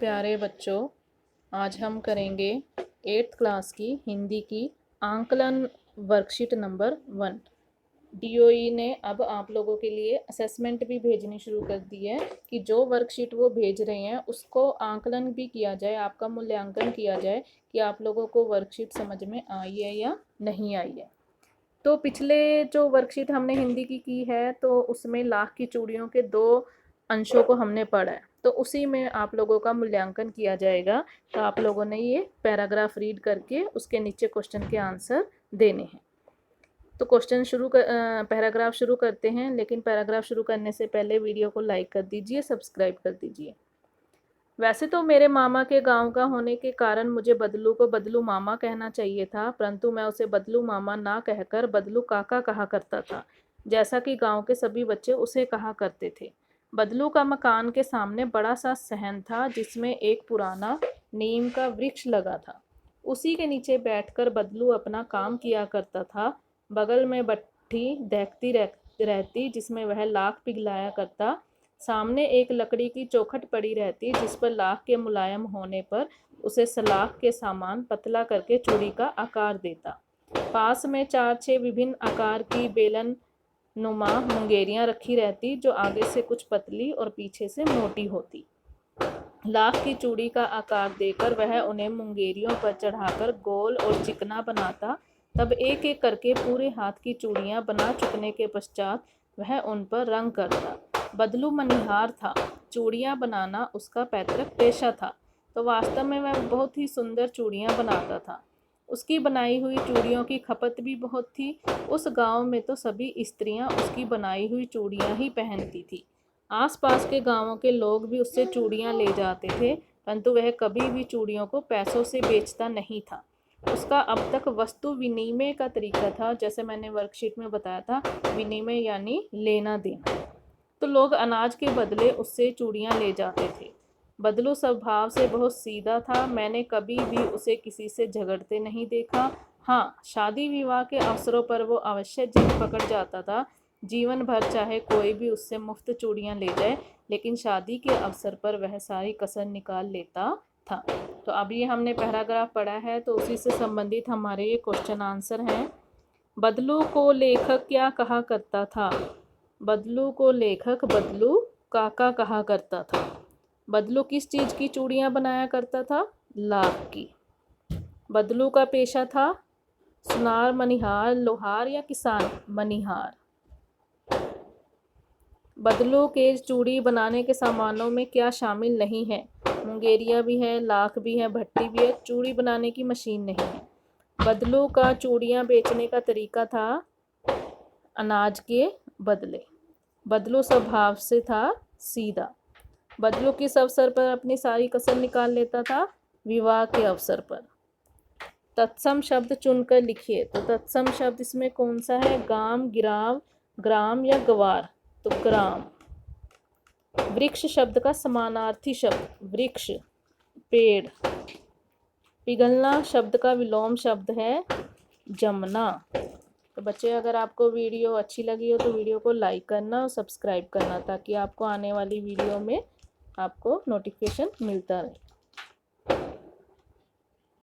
प्यारे बच्चों, आज हम करेंगे 8th क्लास की हिंदी की आंकलन वर्कशीट नंबर 1। डीओई ने अब आप लोगों के लिए असेसमेंट भी भेजनी शुरू कर दी है कि जो वर्कशीट वो भेज रहे हैं उसको आंकलन भी किया जाए, आपका मूल्यांकन किया जाए कि आप लोगों को वर्कशीट समझ में आई है या नहीं आई है। तो पिछले जो वर्कशीट हमने हिंदी की है तो उसमें लाख की चूड़ियों के 2 अंशों को हमने पढ़ा है, तो उसी में आप लोगों का मूल्यांकन किया जाएगा। तो आप लोगों ने ये पैराग्राफ रीड करके उसके नीचे क्वेश्चन के आंसर देने हैं। तो पैराग्राफ शुरू करते हैं, लेकिन पैराग्राफ शुरू करने से पहले वीडियो को लाइक कर दीजिए, सब्सक्राइब कर दीजिए। वैसे तो मेरे मामा के गांव का होने के कारण मुझे बदलू को बदलू मामा कहना चाहिए था, परंतु मैं उसे बदलू मामा ना कहकर बदलू काका कहा करता था, जैसा कि गांव के सभी बच्चे उसे कहा करते थे। बदलू का मकान के सामने बड़ा सा सहन था जिसमें एक पुराना नीम का वृक्ष लगा था। उसी के नीचे बैठकर बदलू अपना काम किया करता था। बगल में भट्ठी देखती रहती जिसमें वह लाख पिघलाया करता। सामने एक लकड़ी की चौखट पड़ी रहती जिस पर लाख के मुलायम होने पर उसे सलाख के सामान पतला करके चूड़ी का आकार देता। पास में 4-6 विभिन्न आकार की बेलन नुमा मुंगेरियां रखी रहती जो आगे से कुछ पतली और पीछे से मोटी होती। लाख की चूड़ी का आकार देकर वह उन्हें मुंगेरियों पर चढ़ाकर गोल और चिकना बनाता। तब एक एक करके पूरे हाथ की चूड़ियां बना चुकने के पश्चात वह उन पर रंग करता। बदलू मनिहार था, चूड़ियां बनाना उसका पैतृक पेशा था, तो वास्तव में वह बहुत ही सुंदर चूड़ियां बनाता था। उसकी बनाई हुई चूड़ियों की खपत भी बहुत थी। उस गांव में तो सभी स्त्रियां उसकी बनाई हुई चूड़ियां ही पहनती थी। आसपास के गांवों के लोग भी उससे चूड़ियां ले जाते थे, परंतु वह कभी भी चूड़ियों को पैसों से बेचता नहीं था। उसका अब तक वस्तु विनिमय का तरीका था, जैसे मैंने वर्कशीट में बताया था, विनिमय यानी लेना देना। तो लोग अनाज के बदले उससे चूड़ियां ले जाते थे। बदलू स्वभाव से बहुत सीधा था, मैंने कभी भी उसे किसी से झगड़ते नहीं देखा। हाँ, शादी विवाह के अवसरों पर वो अवश्य जिद पकड़ जाता था। जीवन भर चाहे कोई भी उससे मुफ्त चूड़ियां ले जाए, लेकिन शादी के अवसर पर वह सारी कसर निकाल लेता था। तो अभी हमने पैराग्राफ पढ़ा है, तो उसी से संबंधित हमारे ये क्वेश्चन आंसर हैं। बदलू को लेखक क्या कहा करता था? बदलू को लेखक बदलू काका कहा करता था। बदलू किस चीज़ की चूड़ियाँ बनाया करता था? लाख की। बदलू का पेशा था सुनार, मनिहार, लोहार या किसान? मनिहार। बदलू के चूड़ी बनाने के सामानों में क्या शामिल नहीं है? मुंगेरिया भी है, लाख भी है, भट्टी भी है, चूड़ी बनाने की मशीन नहीं है। बदलू का चूड़ियाँ बेचने का तरीका था अनाज के बदले। बदलू स्वभाव से था सीधा। बदलू किस अवसर पर अपनी सारी कसर निकाल लेता था? विवाह के अवसर पर। तत्सम शब्द चुनकर लिखिए। तो तत्सम शब्द इसमें कौन सा है? गाम, गिराम, ग्राम या गवार? तो ग्राम। वृक्ष शब्द का समानार्थी शब्द वृक्ष, पेड़। पिघलना शब्द का विलोम शब्द है जमना। तो बच्चे, अगर आपको वीडियो अच्छी लगी हो तो वीडियो को लाइक करना और सब्सक्राइब करना, ताकि आपको आने वाली वीडियो में आपको नोटिफिकेशन मिलता रहे।